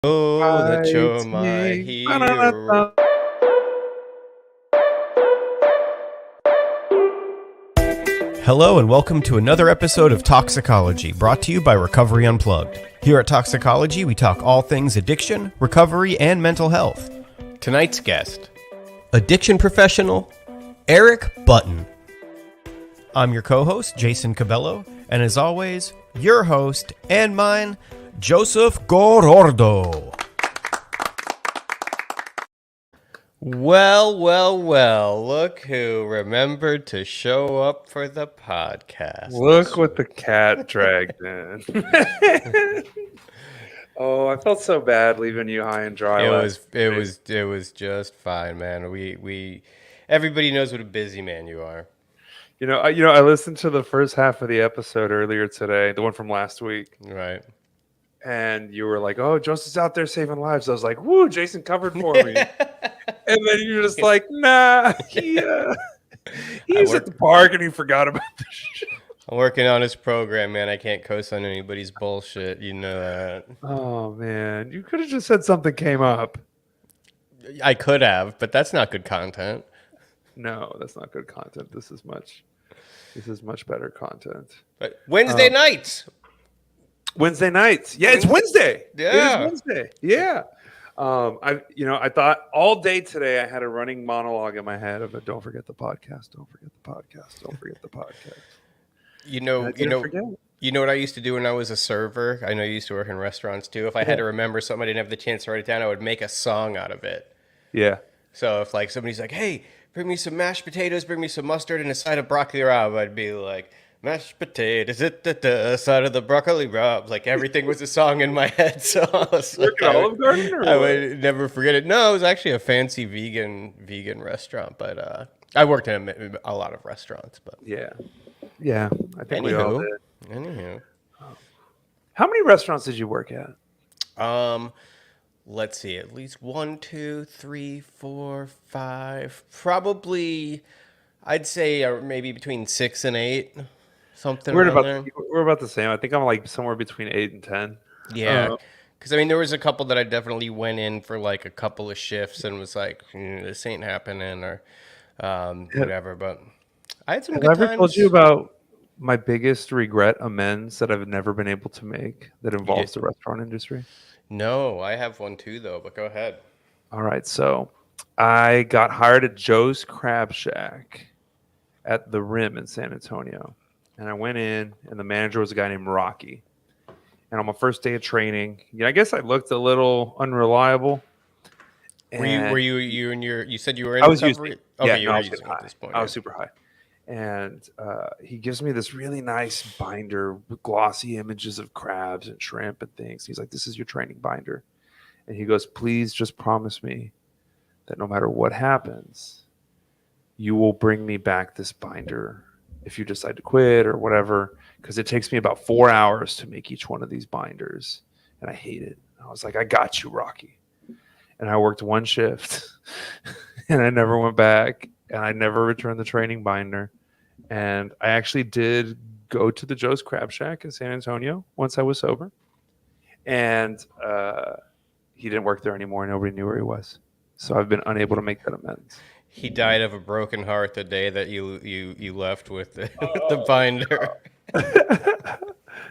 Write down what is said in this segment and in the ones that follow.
Oh, that you're my Fighting. hero. Ba-da-da-da. Hello and welcome to another episode of Talksicology, brought to you by Recovery Unplugged. Here at Talksicology, we talk all things addiction, recovery, and mental health. Tonight's guest. Addiction professional, Eric Button. I'm your co-host, Jason Cabello, and as always, your host and mine, Joseph Gorordo. Well, look who remembered to show up for the podcast. Look what the cat dragged in. Oh, I felt so bad leaving you high and dry. It was just fine, man. Everybody knows what a busy man you are. I listened to the first half of the episode earlier today, the one from last week, Right. and you were like, "Oh, Joseph's out there saving lives." I was like, "Woo, Jason covered for me." And then you're just like, "Nah, he was at the park and he forgot about the shit." I'm working on his program, man. I can't co-sign anybody's bullshit. You know that. Oh man, you could have just said something came up. I could have, but that's not good content. No, that's not good content. This is much better content. But Wednesday nights. Wednesday nights. Yeah, it's Wednesday. Yeah. It is Wednesday. Yeah. I thought all day today I had a running monologue in my head of don't forget the podcast, don't forget the podcast, don't forget the podcast. You know what I used to do when I was a server? I know you used to work in restaurants too. If I had to remember something, I didn't have the chance to write it down, I would make a song out of it. Yeah. So if like somebody's like, "Hey, bring me some mashed potatoes, bring me some mustard and a side of broccoli rabe," I'd be like, "Mashed potatoes, a side of the broccoli rabe." Like everything was a song in my head. So I was Working at Olive Garden, or I what? would never forget it. No, it was actually a fancy vegan restaurant, but I worked in a lot of restaurants. But Yeah. I think we all did. Anywho. How many restaurants did you work at? Let's see, at least 1, 2, 3, 4, 5. Probably, I'd say maybe between 6 and 8, something around there. We're about the same. I think I'm like somewhere between 8 and 10. Yeah, because I mean, there was a couple that I definitely went in for like a couple of shifts and was like, "This ain't happening," or whatever. But I had some Have good I ever times. told you about my biggest regret amends that I've never been able to make that involves the restaurant industry? No, I have one too, though. But go ahead. All right, so I got hired at Joe's Crab Shack at the Rim in San Antonio. And I went in, and the manager was a guy named Rocky. And on my first day of training, I guess I looked a little unreliable. Were you said you were in I was recovery? using, Okay, yeah, you no, were I was using getting at high. this point. I was super high. And he gives me this really nice binder with glossy images of crabs and shrimp and things. He's like, "This is your training binder." And he goes, "Please just promise me that no matter what happens, you will bring me back this binder if you decide to quit or whatever, because it takes me about 4 hours to make each one of these binders. And I hate it." I was like, "I got you, Rocky." And I worked one shift and I never went back and I never returned the training binder. And I actually did go to the Joe's Crab Shack in San Antonio once I was sober. And he didn't work there anymore. Nobody knew where he was. So I've been unable to make that amends. He died of a broken heart the day that you left with the binder.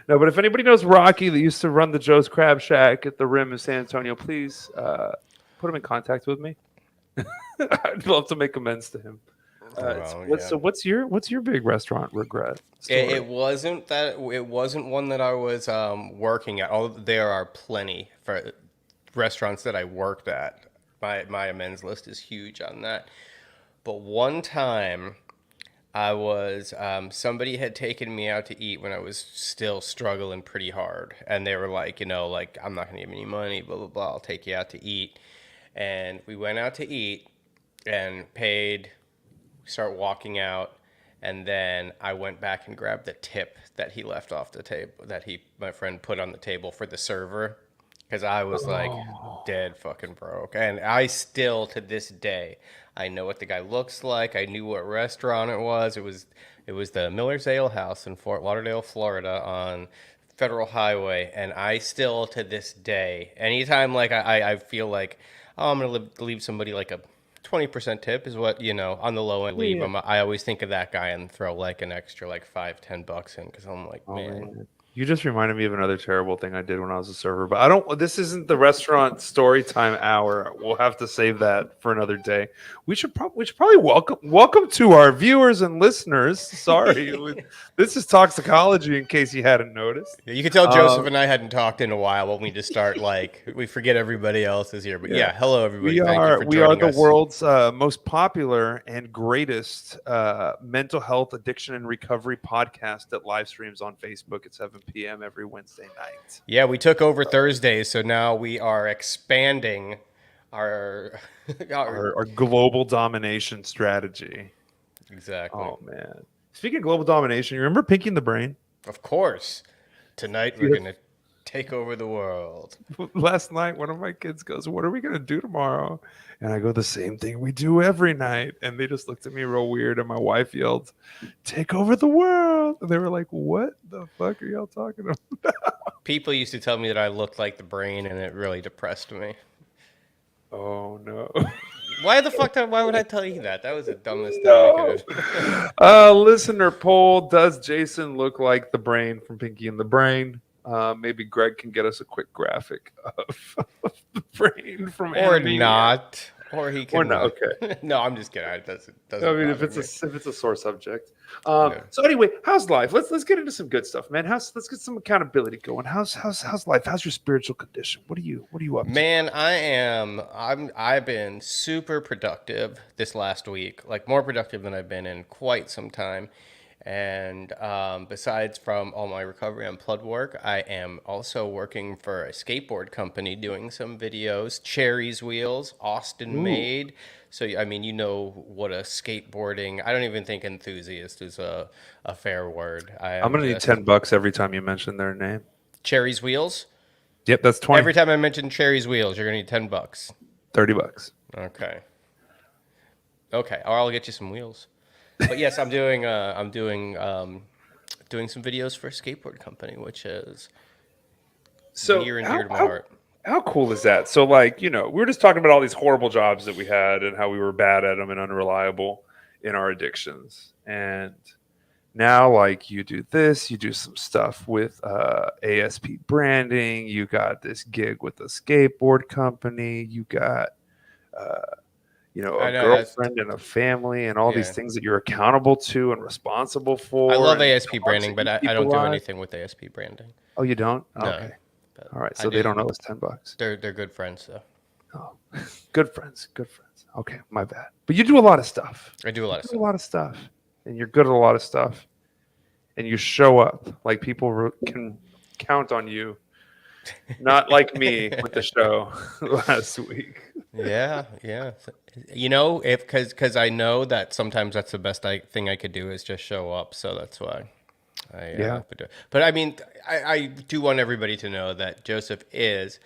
No, but if anybody knows Rocky that used to run the Joe's Crab Shack at the Rim in San Antonio, please put him in contact with me. I'd love to make amends to him. So what's your big restaurant regret story? It wasn't one that I was working at. Although there are plenty for restaurants that I worked at. My amends list is huge on that. But one time, I was somebody had taken me out to eat when I was still struggling pretty hard, and they were like, "I'm not gonna give you any money, blah blah blah. I'll take you out to eat." And we went out to eat and paid. Start walking out, and then I went back and grabbed the tip that he left off the table, that my friend put on the table for the server, because I was like dead fucking broke. And I still, to this day, I know what the guy looks like. I knew what restaurant it was. It was the Miller's Ale House in Fort Lauderdale, Florida, on Federal Highway, and I still to this day, anytime like I feel like, oh, I'm gonna leave somebody like a 20% tip is what, on the low end leave Yeah. them. I always think of that guy and throw like an extra like $5-10 in, because I'm like, Oh man. man. You just reminded me of another terrible thing I did when I was a server, but I don't. This isn't the restaurant story time hour. We'll have to save that for another day. We should probably welcome to our viewers and listeners. Sorry, this is Toxicology. In case you hadn't noticed, You can tell Joseph and I hadn't talked in a while when we just start like we forget everybody else is here. But yeah, hello everybody. Thank you for we are joining the us. world's most popular and greatest mental health addiction and recovery podcast that live streams on Facebook at 7 p.m. every Wednesday night. Yeah, we took over Thursdays, so now we are expanding our Our global domination strategy. exactly. Oh man! Speaking of global domination, you remember Pinky and the Brain? Of course. Tonight we're gonna take over the world. Last night, one of my kids goes, "What are we gonna do tomorrow?" And I go, "The same thing we do every night." And they just looked at me real weird. And my wife yelled, "Take over the world!" And they were like, "What the fuck are y'all talking about?" People used to tell me that I looked like the Brain, and it really depressed me. Oh no! Why would I tell you that? That was the dumbest thing I could have. Listener poll: does Jason look like the Brain from Pinky and the Brain? Maybe Greg can get us a quick graphic of the Brain from Or Animaniacs. not. Or he can. Or not. Okay. No, I'm just kidding. It doesn't I mean, if bother it's a sore subject. No. So anyway, how's life? Let's get into some good stuff, man. Let's get some accountability going. How's life? How's your spiritual condition? What are you up to? Man, I've been super productive this last week, like more productive than I've been in quite some time. And besides from all my recovery and blood work, I am also working for a skateboard company doing some videos, Cherry's Wheels, Austin made. So, I mean, you know what a skateboarding, I don't even think enthusiast is a fair word. I'm gonna need $10 every time you mention their name. Cherry's Wheels? Yep, that's 20. Every time I mention Cherry's Wheels, you're going to need $10. $30. Okay. Okay, or I'll get you some wheels. But yes, I'm doing some videos for a skateboard company, which is near and dear to my heart. How cool is that? So, like, we were just talking about all these horrible jobs that we had and how we were bad at them and unreliable in our addictions. And now, like, you do this, you do some stuff with ASP branding. You got this gig with a skateboard company. You got, a girlfriend and a family and all these things that you're accountable to and responsible for. I love ASP branding, but I don't do anything with ASP branding. Oh, you don't? No. Okay. All right. So they don't know it's $10. They're good friends, though. Oh, good friends. Good friends. Okay, my bad. But you do a lot of stuff. I do a lot of stuff. A lot of stuff, and you're good at a lot of stuff, and you show up. Like people can count on you. Not like me with the show last week. Yeah. Because I know that sometimes that's the best thing I could do is just show up. So that's why I do it. But I mean, I do want everybody to know that Joseph is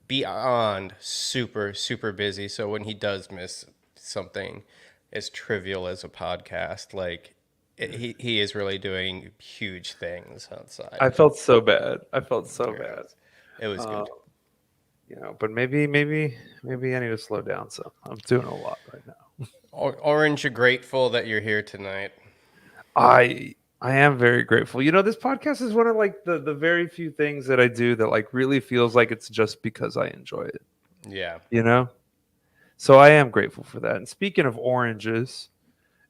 beyond super, super busy. So when he does miss something as trivial as a podcast, like he is really doing huge things outside. I felt so bad. Bad. It was good. But maybe I need to slow down. So I'm doing a lot right now. Orange, you're grateful that you're here tonight. I am very grateful. This podcast is one of like the very few things that I do that like really feels like it's just because I enjoy it. Yeah. So I am grateful for that. And speaking of oranges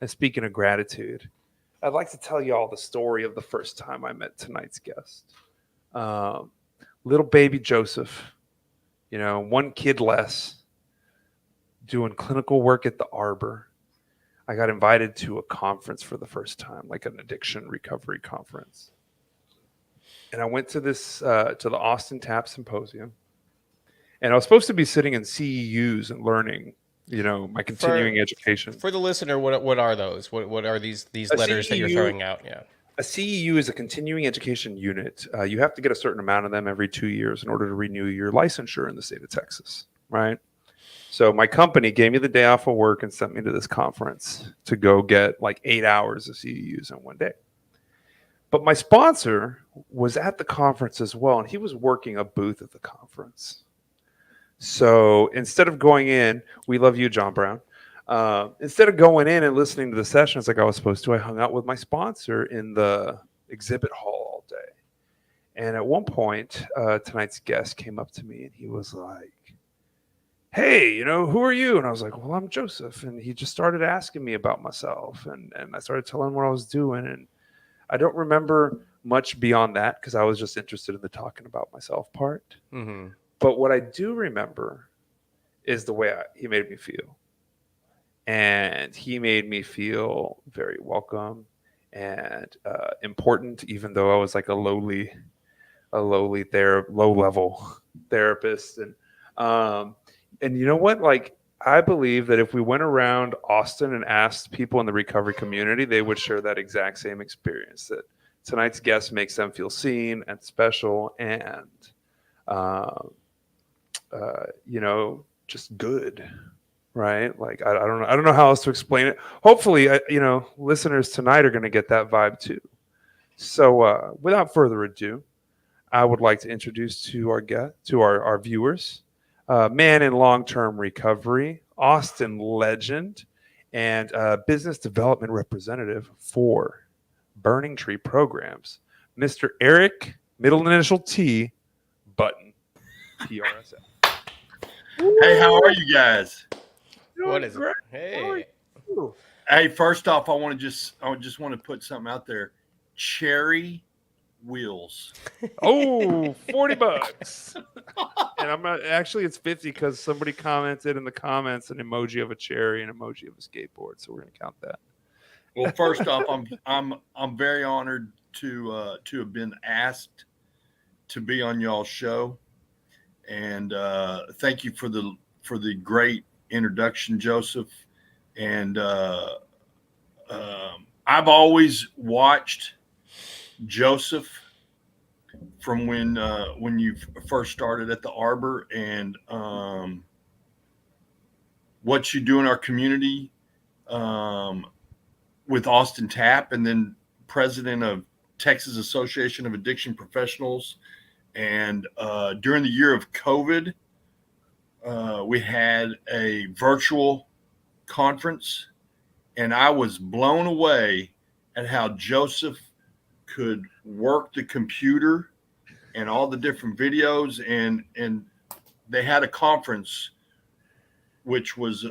and speaking of gratitude, I'd like to tell you all the story of the first time I met tonight's guest. Little baby Joseph, one kid less, doing clinical work at the Arbor. I got invited to a conference for the first time, like an addiction recovery conference. And I went to this, to the Austin TAP Symposium. And I was supposed to be sitting in CEUs and learning, my continuing education. For the listener, what are those? What are these letters that you're throwing out? Yeah. A CEU is a continuing education unit. You have to get a certain amount of them every 2 years in order to renew your licensure in the state of Texas, right? So my company gave me the day off of work and sent me to this conference to go get like 8 hours of CEUs in one day. But my sponsor was at the conference as well, and he was working a booth at the conference. So instead of going in, we love you, John Brown. Instead of going in and listening to the sessions like I was supposed to, I hung out with my sponsor in the exhibit hall all day. And at one point, tonight's guest came up to me and he was like, hey, who are you? And I was like, well, I'm Joseph. And he just started asking me about myself. And I started telling him what I was doing. And I don't remember much beyond that because I was just interested in the talking about myself part. Mm-hmm. But what I do remember is the way he made me feel. And he made me feel very welcome and important, even though I was like a low level therapist. And you know what? Like, I believe that if we went around Austin and asked people in the recovery community, they would share that exact same experience, that tonight's guest makes them feel seen and special and, just good. Right? Like, I don't know how else to explain it. Hopefully, listeners tonight are going to get that vibe too. So without further ado, I would like to introduce to our viewers, man in long-term recovery, Austin legend, and business development representative for Burning Tree Programs, Mr. Eric, middle initial T, Button, PRSF. Hey, how are you guys? What is Great. it? Hey. Hey, first off, I just want to put something out there. Cherry wheels. Oh, $40. And I'm not actually, it's 50 because somebody commented in the comments an emoji of a cherry and an emoji of a skateboard. So we're gonna count that. Well, first off, I'm very honored to have been asked to be on y'all's show, and thank you for the great introduction, Joseph. And I've always watched Joseph from when you first started at the Arbor, and what you do in our community with Austin Tap, and then president of Texas Association of Addiction Professionals. And during the year of COVID, we had a virtual conference, and I was blown away at how Joseph could work the computer and all the different videos, and they had a conference which was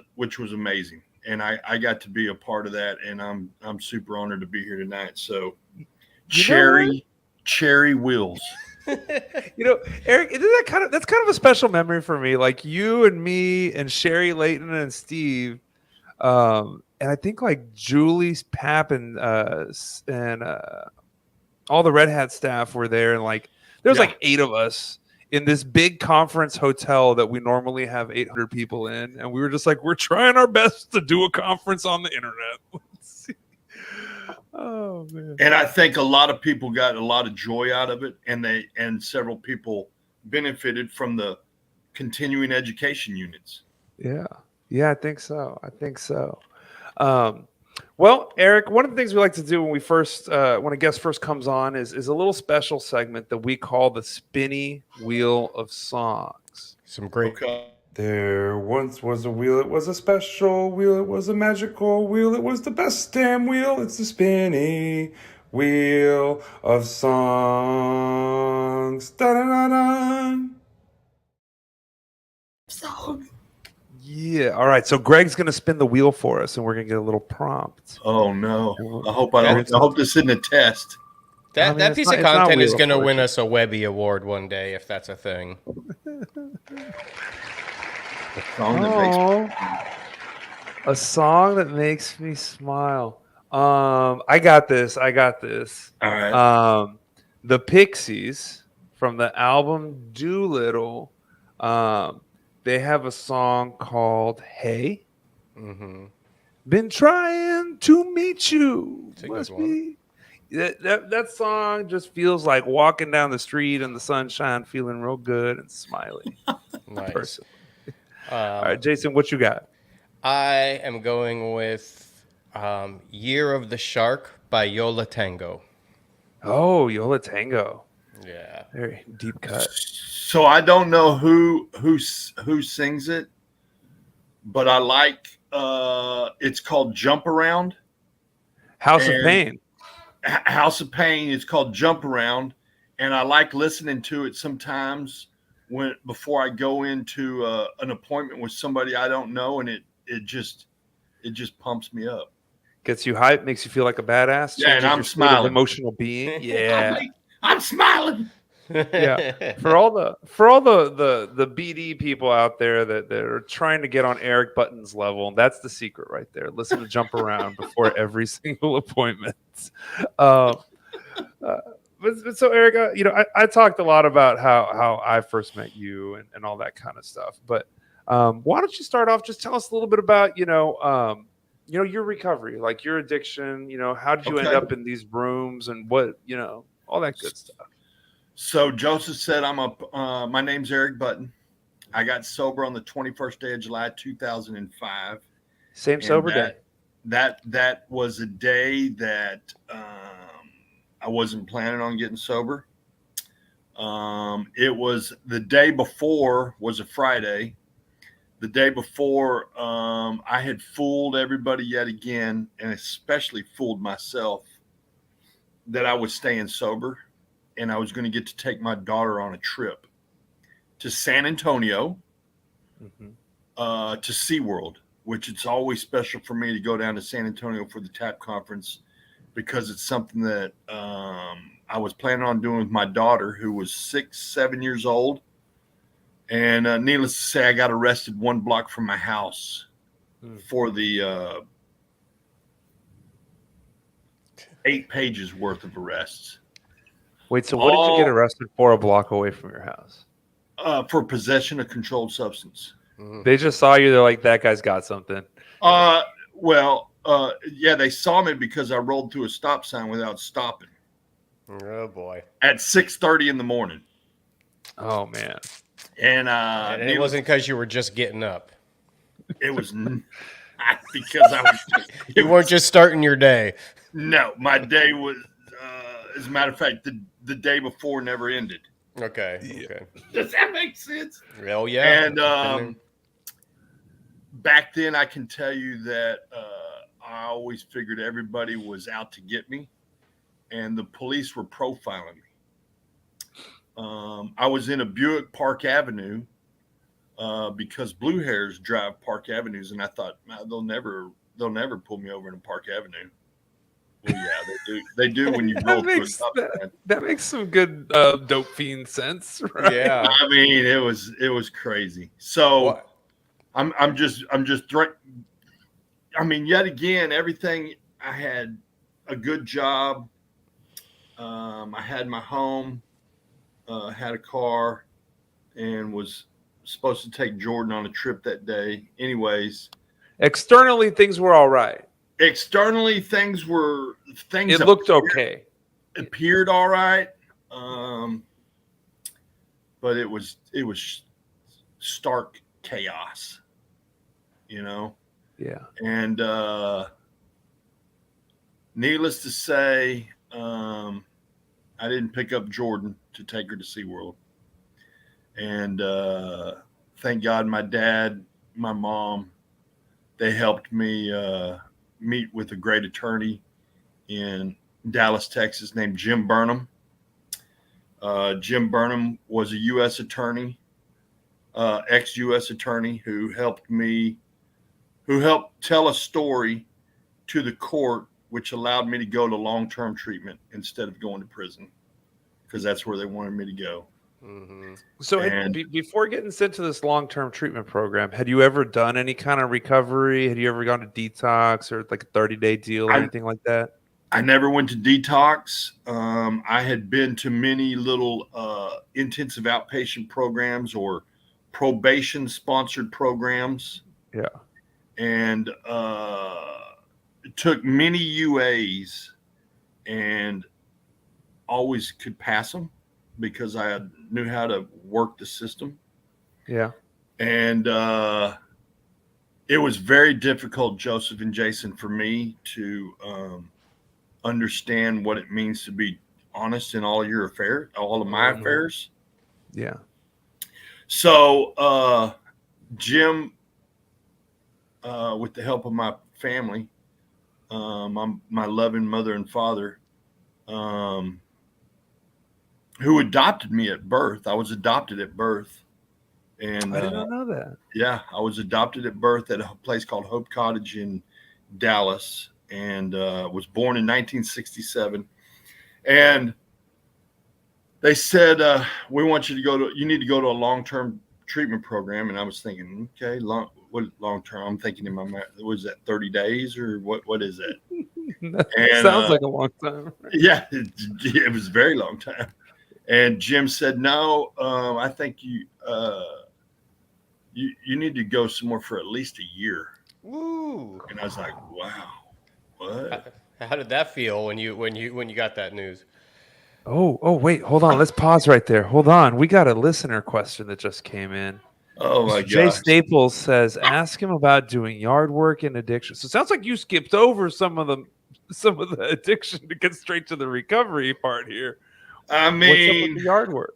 amazing, and I got to be a part of that, and I'm super honored to be here tonight. So cherry wheels. Eric, that's kind of a special memory for me. Like you and me and Sherry Layton and Steve, and I think like Julie's Pap and all the Red Hat staff were there, and like there was like 8 of us in this big conference hotel that we normally have 800 people in, and we were just like, we're trying our best to do a conference on the internet. Oh man! And I think a lot of people got a lot of joy out of it, and several people benefited from the continuing education units. Yeah, I think so. Well, Eric, one of the things we like to do when when a guest first comes on is a little special segment that we call the Spinny Wheel of Songs. Some great. Okay. There once was a wheel, it was a special wheel, it was a magical wheel, it was the best damn wheel, it's the spinny wheel of songs. Da-da-da-da. Yeah, all right, so Greg's going to spin the wheel for us, and we're going to get a little prompt. Oh, no. I hope this isn't a test. That piece of content is going to win us a Webby Award one day, if that's a thing. A song that makes me smile. I got this. All right. The Pixies from the album Doolittle. They have a song called "Hey." Mm-hmm. Been trying to meet you. Must be. That song just feels like walking down the street in the sunshine, feeling real good and smiley. Nice. Personally. All right, Jason, what you got? I am going with Year of the Shark by Yola Tango. Oh, Yola Tango. Yeah. Very deep cut. So I don't know who sings it, but I like it's called Jump Around. House of And Pain. House of Pain is called Jump Around, and I like listening to it sometimes when before I go into an appointment with somebody I don't know, and it just pumps me up. Gets you hyped, makes you feel like a badass, Yeah, and changes I'm your state of smiling. emotional being. Yeah. I'm smiling. Yeah. For all the BD people out there that are trying to get on Eric Button's level, that's the secret right there. Listen to Jump Around before every single appointment. Um, uh, but so Eric, I talked a lot about how I first met you and all that kind of stuff. But why don't you start off? Just tell us a little bit about your recovery, like your addiction. How did you end Okay. up in these rooms and what all that good stuff. So Joseph said, my name's Eric Button. I got sober on the 21st day of July, 2005. Same And sober day. That was a day that I wasn't planning on getting sober. It was the day before was a Friday. The day before, I had fooled everybody yet again, and especially fooled myself that I was staying sober, and I was going to get to take my daughter on a trip to San Antonio, to SeaWorld, which it's always special for me to go down to San Antonio for the TAP conference because it's something that I was planning on doing with my daughter, who was 7 years old. And needless to say, I got arrested 1 block from my house for the 8 pages worth of arrests. Wait, so what did you get arrested for a block away from your house? For possession of controlled substance. They just saw you. They're like, that guy's got something. Yeah, they saw me because I rolled through a stop sign without stopping. Oh boy! At 6:30 in the morning. Oh man! And it wasn't because you were just getting up. It was because I was. You weren't just starting your day. No, my day was. As a matter of fact, the day before never ended. Okay. Okay. Does that make sense? Well, yeah. And back then, I can tell you that I always figured everybody was out to get me, and the police were profiling me. I was in a Buick Park Avenue because blue hairs drive Park Avenues, and I thought they'll never pull me over in a Park Avenue. Well, yeah, they do when you roll through a stop sign. That makes some good dope fiend sense, right? Yeah. I mean, it was crazy. So What? I'm just I mean, yet again, everything. I had a good job. I had my home, had a car, and was supposed to take Jordan on a trip that day. Anyways, externally things were all right. Externally, things It looked okay. Appeared all right, but it was stark chaos, Yeah. And needless to say, I didn't pick up Jordan to take her to SeaWorld. And thank God my dad, my mom, they helped me meet with a great attorney in Dallas, Texas, named Jim Burnham. Jim Burnham was a U.S. attorney, ex-U.S. attorney who helped tell a story to the court, which allowed me to go to long-term treatment instead of going to prison, because that's where they wanted me to go. Mm-hmm. So before getting sent to this long-term treatment program, had you ever done any kind of recovery? Had you ever gone to detox or like a 30-day deal or anything like that? I never went to detox. I had been to many little intensive outpatient programs or probation-sponsored programs. Yeah. And took many UAs and always could pass them because I knew how to work the system. Yeah. And it was very difficult, Joseph and Jason, for me to understand what it means to be honest in all of your affairs, all of my affairs. Yeah. So Jim, with the help of my family, my loving mother and father, who adopted me at birth. I was adopted at birth. And I did not know that. yeah, I was adopted at birth at a place called Hope Cottage in Dallas, and was born in 1967. And they said, we want you to you need to go to a long-term treatment program. And I was thinking, okay, what long-term? I'm thinking in my mind, was that 30 days or what is that? And, sounds like a long time. Yeah, it was a very long time. And Jim said, no, I think you need to go somewhere for at least a year. Woo. And I was like, wow, what? How did that feel when you got that news? Oh, wait, hold on. Let's pause right there. Hold on. We got a listener question that just came in. Oh my Jay gosh. Staples says, ask him about doing yard work and addiction. So it sounds like you skipped over some of the addiction to get straight to the recovery part here. I What's up with mean, the yard work?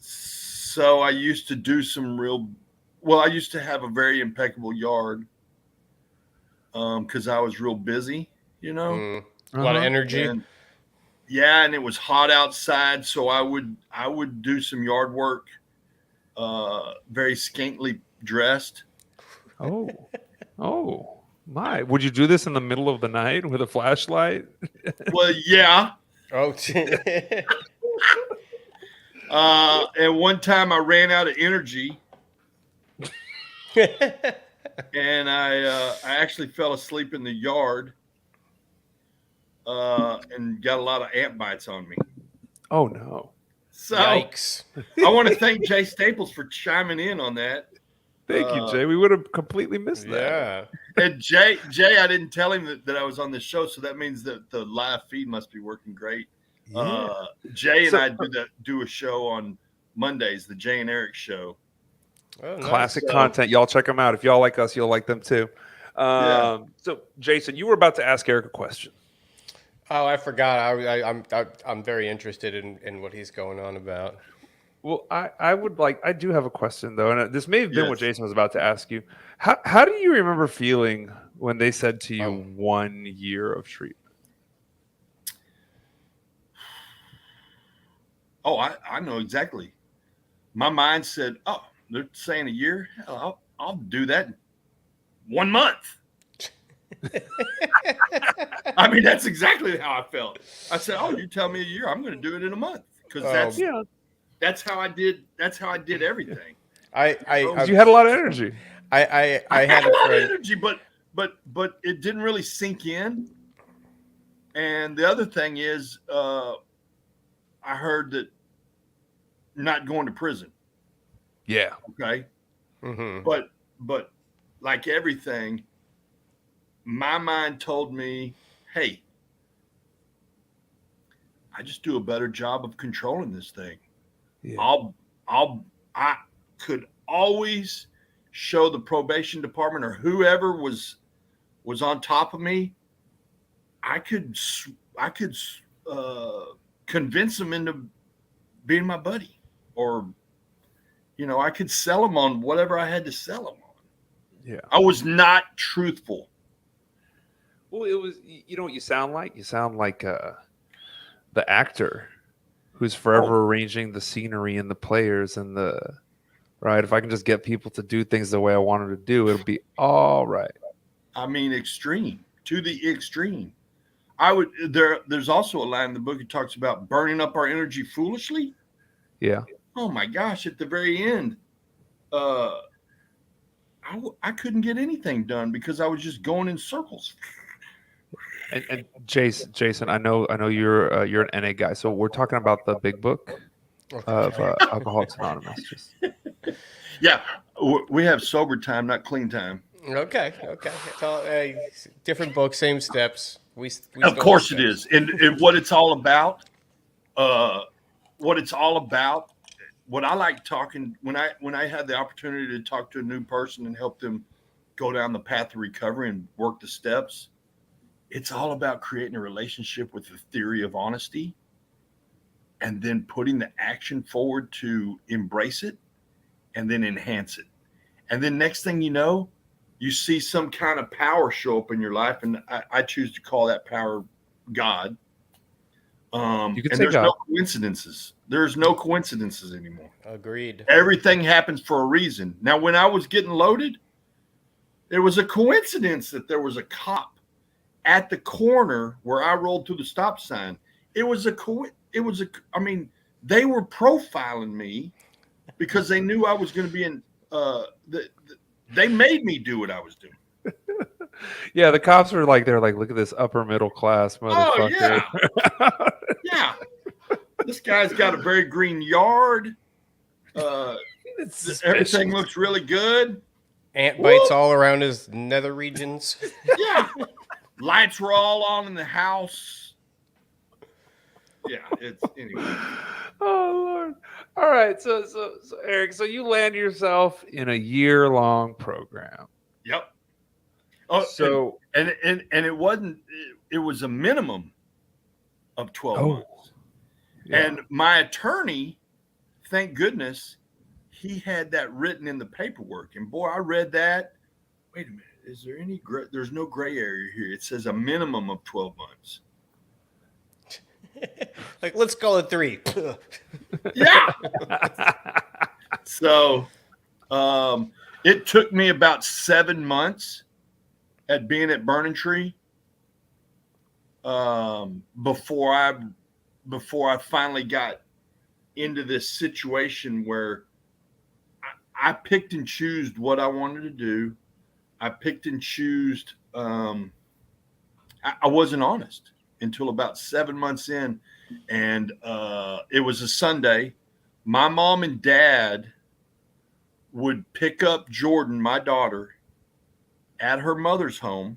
So I used to do I used to have a very impeccable yard, because I was real busy, A lot of energy. And, yeah, and it was hot outside, so I would do some yard work, very scantily dressed. Oh my! Would you do this in the middle of the night with a flashlight? Well, yeah. Oh. And one time I ran out of energy, and I actually fell asleep in the yard, and got a lot of ant bites on me. Oh no! So Yikes! I want to thank Jay Staples for chiming in on that. Thank you, Jay. We would have completely missed that. Yeah. And Jay, I didn't tell him that I was on this show, so that means that the live feed must be working great. Yeah. Jay and I do a show on Mondays, the Jay and Eric show. Oh, nice. Classic content. Y'all check them out. If y'all like us, you'll like them too. So, Jason, you were about to ask Eric a question. Oh, I forgot. I'm very interested in what he's going on about. Well, I do have a question though, and this may have been what Yes. Jason was about to ask you. How do you remember feeling when they said to you 1 year of treatment? Oh, I know exactly. My mind said, "Oh, they're saying a year. Hell, I'll do that in 1 month." I mean, that's exactly how I felt. I said, "Oh, you tell me a year, I'm going to do it in a month," because that's how I did. That's how I did everything. You had a lot of energy. I had had a a lot of friend. energy, but it didn't really sink in. And the other thing is, I heard that not going to prison. Yeah. Okay. Mm-hmm. But like everything, my mind told me, hey, I just do a better job of controlling this thing. Yeah. I could always show the probation department or whoever was on top of me. I could convince them into being my buddy, or, I could sell them on whatever I had to sell them on. Yeah. I was not truthful. Well, it was, what you sound like? You sound like the actor who's forever arranging the scenery and the players and right. If I can just get people to do things the way I want them to do, it'll be all right. I mean, extreme to the extreme. There's also a line in the book that talks about burning up our energy foolishly. Yeah. Oh my gosh! At the very end, I couldn't get anything done because I was just going in circles. And Jason, I know you're an NA guy, so we're talking about the big book of Alcoholics Anonymous. Just Yeah, we have sober time, not clean time. Okay. It's all different book, same steps. We Of course it is, and what it's all about. What I like talking when I had the opportunity to talk to a new person and help them go down the path of recovery and work the steps. it's all about creating a relationship with the theory of honesty and then putting the action forward to embrace it and then enhance it. And then next thing you know, you see some kind of power show up in your life. And I choose to call that power God. You can and say there's God. no coincidences. There's no coincidences anymore. Agreed. Everything happens for a reason. Now, when I was getting loaded, it was a coincidence that there was a cop at the corner where I rolled through the stop sign. They were profiling me because they knew I was going to be in, they made me do what I was doing. Yeah, the cops were like, they're like, look at this upper middle class motherfucker. Oh, yeah. Yeah. This guy's got a very green yard. Everything looks really good. Ant bites all around his nether regions. Yeah. Lights were all on in the house. Yeah, it's anyway. Oh Lord. All right. So Eric, so you land yourself in a year-long program. Yep. Oh, So and it wasn't, it was a minimum of 12 months. Yeah. And my attorney, thank goodness, he had that written in the paperwork. And boy, I read that. Wait a minute. Is there any gray? There's no gray area here. It says a minimum of 12 months. Like, let's call it 3. Yeah. So it took me about 7 months at being at Burning Tree before I finally got into this situation where I picked and chose what I wanted to do. I picked and chose. I wasn't honest until about 7 months in, and it was a Sunday. My mom and dad would pick up Jordan, my daughter, at her mother's home,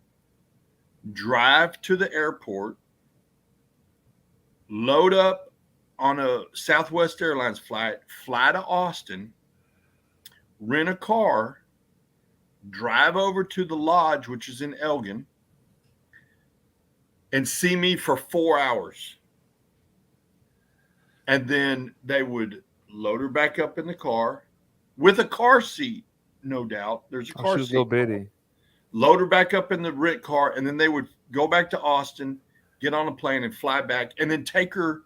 drive to the airport, load up on a Southwest Airlines flight, fly to Austin, rent a car, drive over to the lodge, which is in Elgin, and see me for 4 hours. And then they would load her back up in the car with a car seat, no doubt. There's a car seat. Little bitty. Load her back up in the rent car, and then they would go back to Austin, get on a plane and fly back, and then take her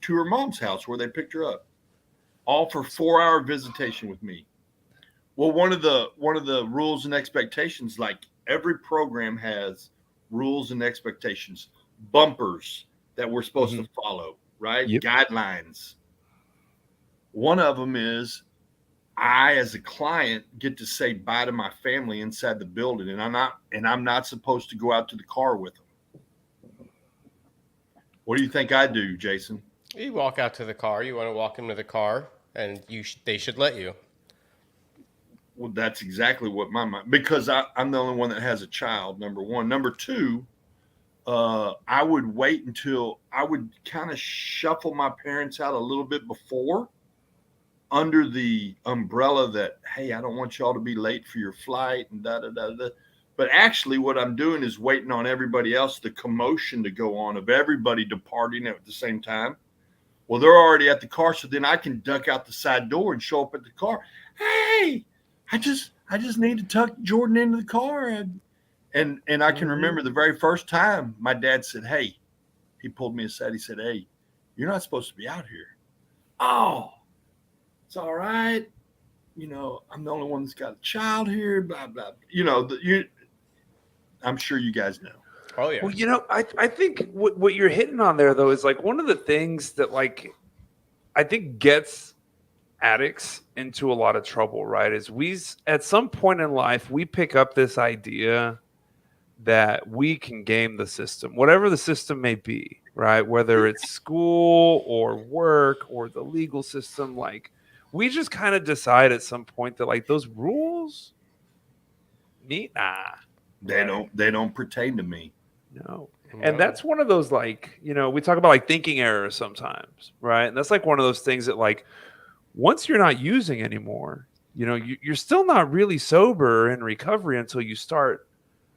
to her mom's house where they picked her up, all for 4-hour visitation with me. Well, one of the rules and expectations, like every program has rules and expectations, bumpers that we're supposed to follow, right? Yep. Guidelines. One of them is I, as a client, get to say bye to my family inside the building, and I'm not supposed to go out to the car with them. What do you think I do, Jason? You walk out to the car. You want to walk them to the car, and they should let you. Well, that's exactly what my mind, because I'm the only one that has a child, number one. Number two, I would wait until I would kind of shuffle my parents out a little bit before, under the umbrella that, hey, I don't want y'all to be late for your flight and da-da-da-da. But actually what I'm doing is waiting on everybody else, the commotion to go on of everybody departing at the same time. Well, they're already at the car, so then I can duck out the side door and show up at the car. Hey, I just need to tuck Jordan into the car. And I can remember the very first time my dad said, hey, he pulled me aside. He said, hey, you're not supposed to be out here. Oh, it's all right. You know, I'm the only one that's got a child here, blah, blah. You know, I'm sure you guys know. Oh, yeah. Well, you know, I think what you're hitting on there, though, is like one of the things that, like, I think gets addicts into a lot of trouble, right? Is we, at some point in life, we pick up this idea that we can game the system, whatever the system may be, right? Whether it's school or work or the legal system, like, we just kind of decide at some point that, like, those rules, they don't pertain to me. No. And that's one of those, like, you know, we talk about like thinking errors sometimes, right? And that's like one of those things that, like, once you're not using anymore, you know, you're still not really sober in recovery until you start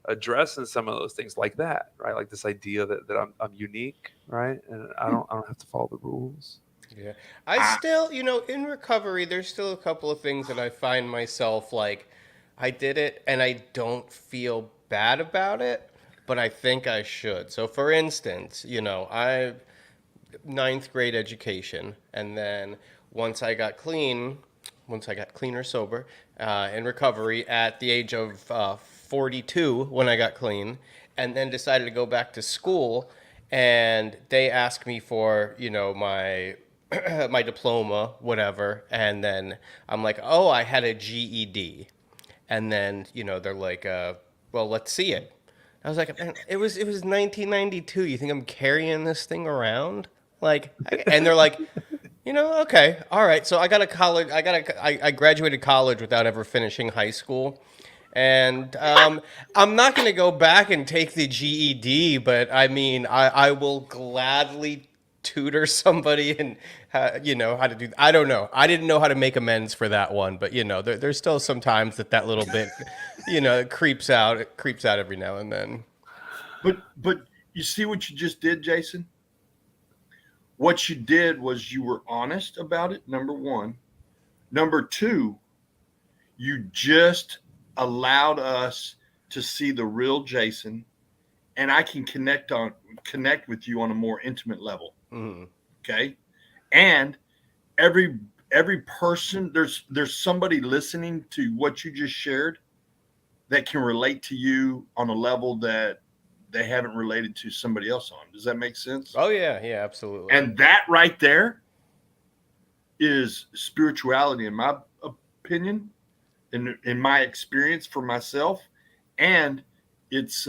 addressing some of those things like that, right? Like this idea that I'm unique, right? And I don't have to follow the rules. Yeah. I still, in recovery, there's still a couple of things that I find myself like, I did it and I don't feel bad about it, but I think I should. So, for instance, I ninth grade education, and then once I got clean, once I got clean or sober, in recovery at the age of 42 when I got clean, and then decided to go back to school, and they asked me for my my diploma, whatever, and then I'm like, oh, I had a GED, and then they're like, well, let's see it. I was like, man, it was 1992. You think I'm carrying this thing around? Like, and they're like, okay, all right. So I got a college. I graduated college without ever finishing high school, and I'm not going to go back and take the GED. But I mean, I will gladly tutor somebody and how to do. I don't know. I didn't know how to make amends for that one, but there's still some times that little bit, it creeps out. It creeps out every now and then. But you see what you just did, Jason? What you did was you were honest about it, number one. Number two, you just allowed us to see the real Jason, and I can connect with you on a more intimate level. Mm-hmm. Okay? And every person, there's somebody listening to what you just shared that can relate to you on a level that they haven't related to somebody else on. Does that make sense? Oh yeah, absolutely. And that right there is spirituality, in my opinion, in my experience for myself, and it's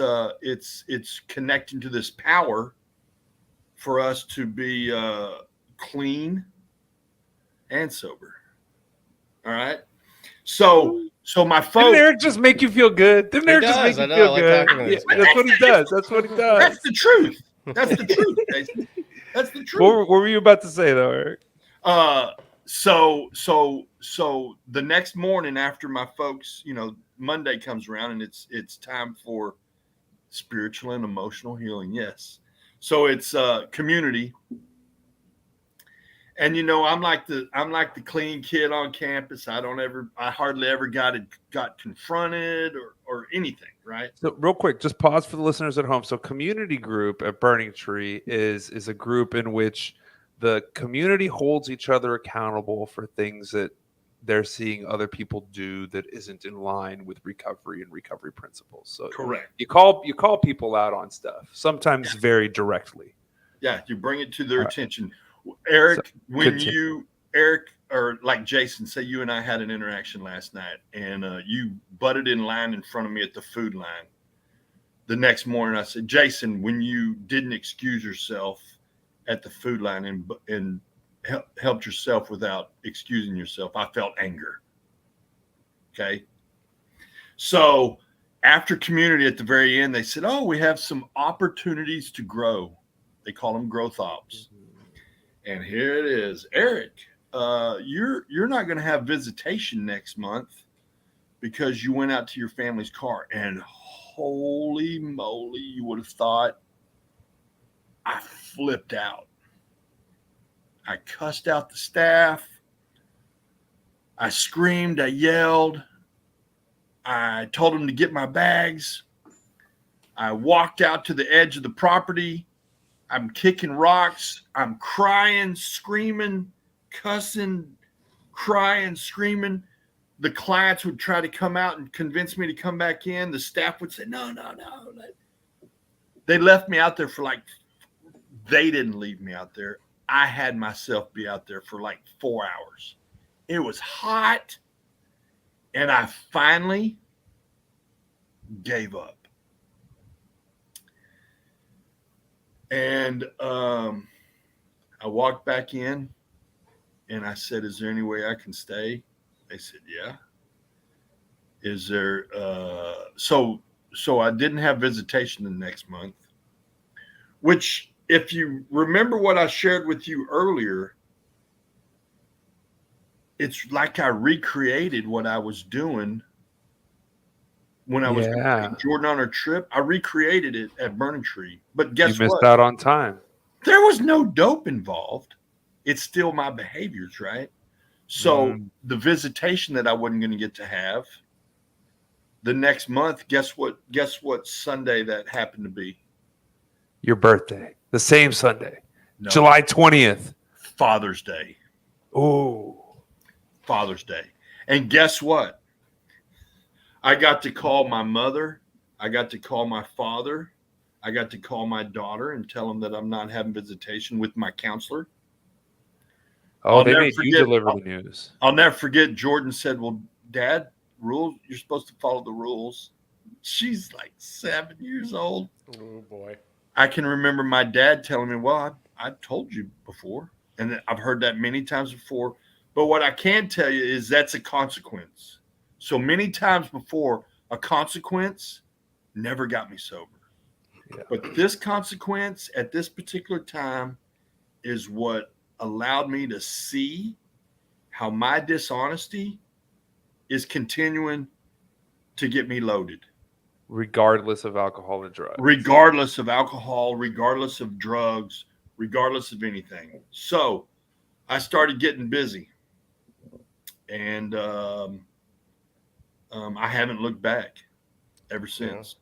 connecting to this power for us to be clean and sober. All right. So my folks. Didn't Eric just make you feel good? Didn't Eric just make you feel good? Yeah, that's what he does. That's what he does. That's the truth. That's the truth, Jason. That's the truth. What were you about to say, though, Eric? So the next morning after my folks, Monday comes around and it's time for spiritual and emotional healing. Yes. So it's community. And I'm like the clean kid on campus. I hardly ever got confronted or anything, right? So real quick, just pause for the listeners at home. So community group at Burning Tree is a group in which the community holds each other accountable for things that they're seeing other people do that isn't in line with recovery and recovery principles. So correct. You call people out on stuff, sometimes very directly. Yeah, you bring it to their attention. Eric, or like Jason, say you and I had an interaction last night and you butted in line in front of me at the food line. The next morning I said, Jason, when you didn't excuse yourself at the food line and helped yourself without excusing yourself, I felt anger. Okay. So after community at the very end, they said, oh, we have some opportunities to grow. They call them growth ops. And here it is. Eric, you're not going to have visitation next month because you went out to your family's car. And holy moly, you would have thought I flipped out. I cussed out the staff. I screamed. I yelled. I told them to get my bags. I walked out to the edge of the property. I'm kicking rocks. I'm crying, screaming, cussing, crying, screaming. The clients would try to come out and convince me to come back in. The staff would say, no. They left me out there they didn't leave me out there. I had myself be out there for 4 hours. It was hot. And I finally gave up. And I walked back in and I said, is there any way I can stay? They said, yeah. Is there, so I didn't have visitation the next month, which if you remember what I shared with you earlier, it's like I recreated what I was doing when I was going to Yeah. take Jordan on our trip. I recreated it at Burning Tree. But You guess missed what? out on time. There was no dope involved. It's still my behaviors, right? So the visitation that I wasn't going to get to have the next month, guess what Sunday that happened to be? Your birthday. The same Sunday. No. July 20th. Father's Day. Oh. Father's Day. And guess what? I got to call my mother. I got to call my father. I got to call my daughter and tell them that I'm not having visitation with my counselor. Oh, I'll they never made you forget- deliver the news. I'll never forget Jordan said, "Well, Dad, rules, you're supposed to follow the rules." She's like 7 years old. Oh boy. I can remember my dad telling me, "Well, I told you before." And I've heard that many times before. But what I can tell you is that's a consequence. So many times before, a consequence never got me sober. Yeah. But this consequence at this particular time is what allowed me to see how my dishonesty is continuing to get me loaded. Regardless of alcohol and drugs. Regardless of alcohol, regardless of drugs, regardless of anything. So I started getting busy, and I haven't looked back ever since.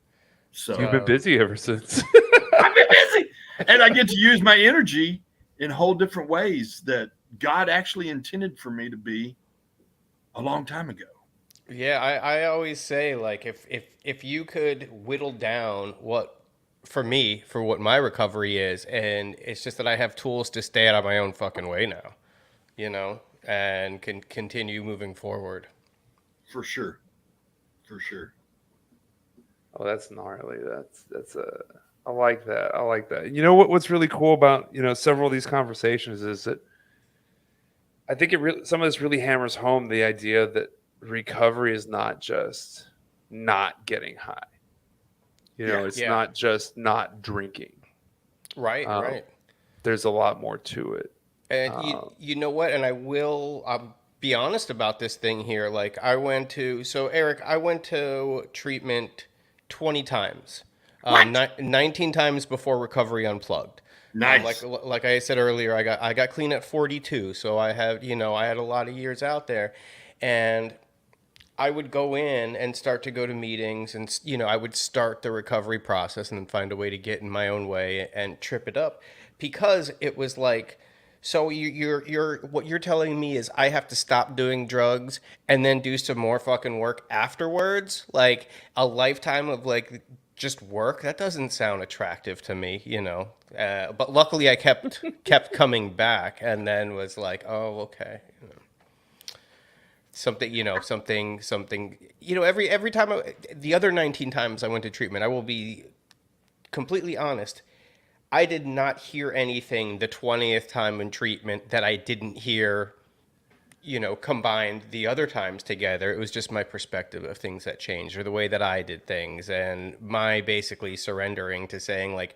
So You've been busy ever since. I've been busy, and I get to use my energy in whole different ways that God actually intended for me to be a long time ago. Yeah, I always say, like, if you could whittle down what, for me, for what my recovery is, and it's just that I have tools to stay out of my own fucking way now, you know, and can continue moving forward. For sure. For sure. Oh, that's gnarly. I like that. I like that. You know what's really cool about, several of these conversations is that I think some of this really hammers home the idea that recovery is not just not getting high. It's not just not drinking. Right, right. There's a lot more to it. And you know what? And I'll be honest about this thing here. Like, Eric, I went to treatment 20 times. 19 times before Recovery Unplugged. Nice. Like I said earlier, I got clean at 42, so I had a lot of years out there, and I would go in and start to go to meetings, and I would start the recovery process and then find a way to get in my own way and trip it up, because it was like, so what you're telling me is I have to stop doing drugs and then do some more fucking work afterwards, like a lifetime of like just work. That doesn't sound attractive to me, but luckily I kept coming back, and then was like, oh, okay. Something, every time the other 19 times I went to treatment, I will be completely honest, I did not hear anything the 20th time in treatment that I didn't hear, combined the other times together. It was just my perspective of things that changed, or the way that I did things, and my basically surrendering to saying, like,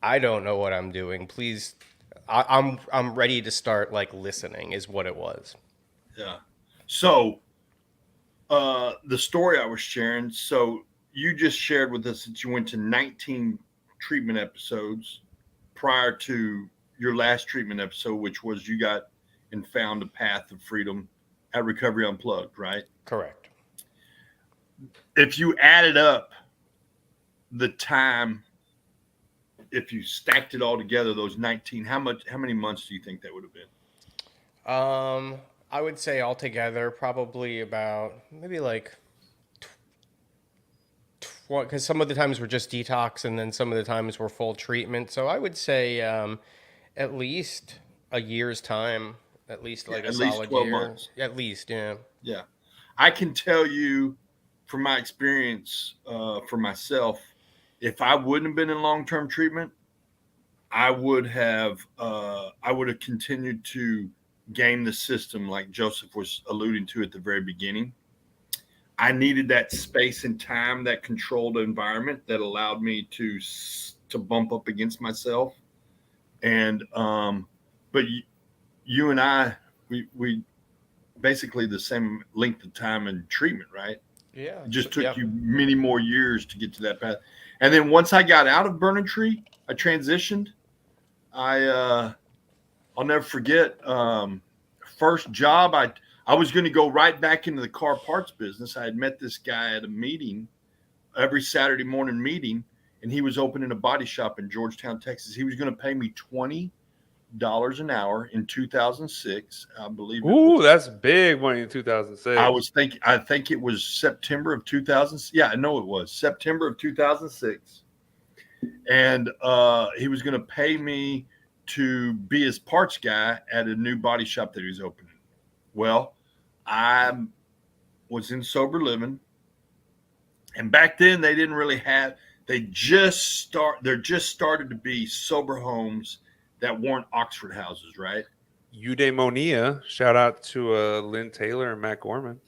I don't know what I'm doing. Please, I'm ready to start, like, listening is what it was. Yeah. So the story I was sharing, so you just shared with us that you went to 19 treatment episodes prior to your last treatment episode, which was you got and found a path of freedom at Recovery Unplugged, right? Correct. If you added up the time, if you stacked it all together, those 19, how many months do you think that would have been? I would say altogether probably about maybe like, because some of the times were just detox, and then some of the times were full treatment. So I would say at least a year's time, at least like a solid 12 year. months. At least, yeah. Yeah. I can tell you from my experience for myself, if I wouldn't have been in long-term treatment, I would have continued to game the system like Joseph was alluding to at the very beginning. I needed that space and time, that controlled environment that allowed me to bump up against myself. And but you and I, we basically the same length of time in treatment, right? Yeah. It just took Yeah. you many more years to get to that path. And then once I got out of Burning Tree, I transitioned. I'll never forget. First job, I was going to go right back into the car parts business. I had met this guy at a meeting, every Saturday morning meeting, and he was opening a body shop in Georgetown, Texas. He was going to pay me $20 an hour in 2006, I believe. Ooh, that's big money in 2006. I think it was September of 2000. Yeah, I know it was September of 2006. And he was going to pay me to be his parts guy at a new body shop that he was opening. Well, I was in sober living, and back then they didn't really have. There just started to be sober homes that weren't Oxford houses, right? Eudaimonia. Shout out to Lynn Taylor and Matt Gorman.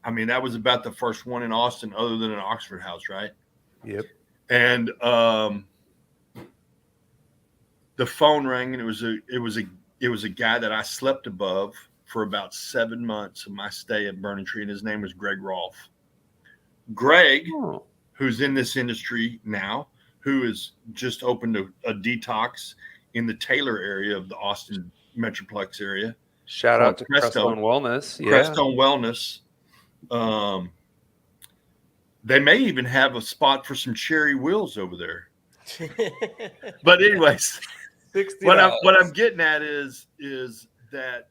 I mean, that was about the first one in Austin, other than an Oxford house, right? Yep. And the phone rang, and it was a guy that I slept above for about 7 months of my stay at Burning Tree, and his name was Greg Rolfe. Greg, who's in this industry now, who has just opened a detox in the Taylor area of the Austin Metroplex area. Shout out to Crestone Wellness. Yeah. Crestone Wellness. They may even have a spot for some cherry wheels over there. But anyways, what I'm getting at is that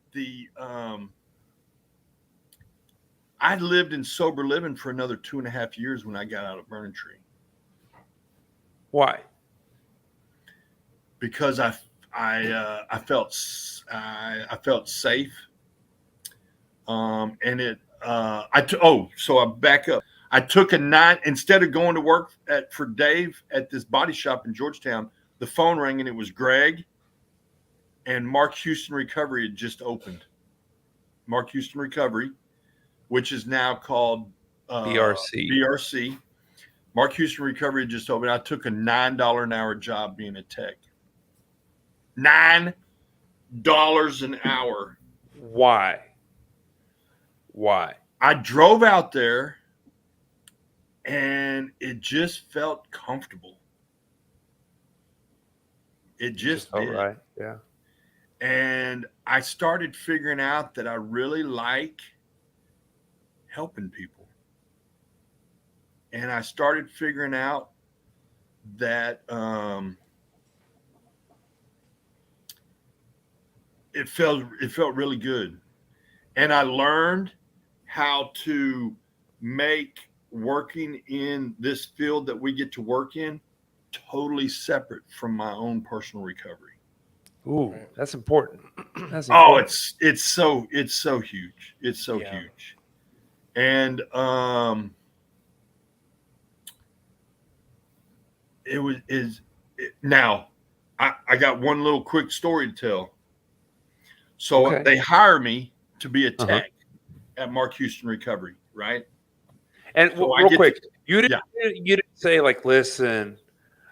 I lived in sober living for another 2.5 years when I got out of Burning Tree. Why? Because I felt safe. So I back up. I took instead of going to work for Dave at this body shop in Georgetown, the phone rang and it was Greg, and Mark Houston Recovery had just opened. Mark Houston Recovery, which is now called BRC. Mark Houston Recovery had just opened. I took a $9 an hour job being a tech. $9 an hour. Why? I drove out there, and it just felt comfortable. It just did. Right. Yeah. And I started figuring out that I really like helping people. And I started figuring out that it felt really good. And I learned how to make working in this field that we get to work in totally separate from my own personal recovery. Ooh, that's important. It's so huge. It's so huge. And now I got one little quick story to tell. So they hire me to be a tech at Mark Houston Recovery, right? And so real quick, you didn't say like, listen,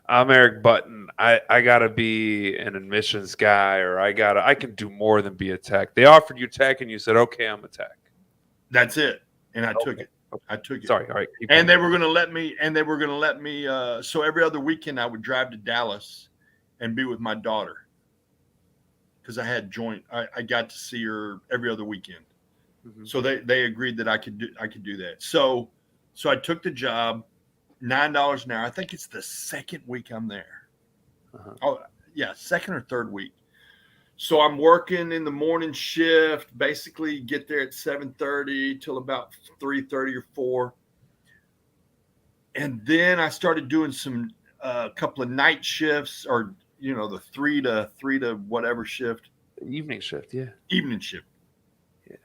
I'm Eric Button. I gotta be an admissions guy, or I can do more than be a tech. They offered you tech, and you said, okay, I'm a tech. That's it, and I took it. I took it. Sorry, all right. And they were going to let me. So every other weekend, I would drive to Dallas and be with my daughter because I had joint. I got to see her every other weekend. Mm-hmm. So they agreed that I could do that. So I took the job. $9 an hour. I think it's the second week I'm there. Second or third week. So I'm working in the morning shift, basically get there at 7:30 till about 3:30 or 4. And then I started doing some couple of night shifts, or the 3 to whatever shift. Evening shift, yeah. Evening shift. Yeah.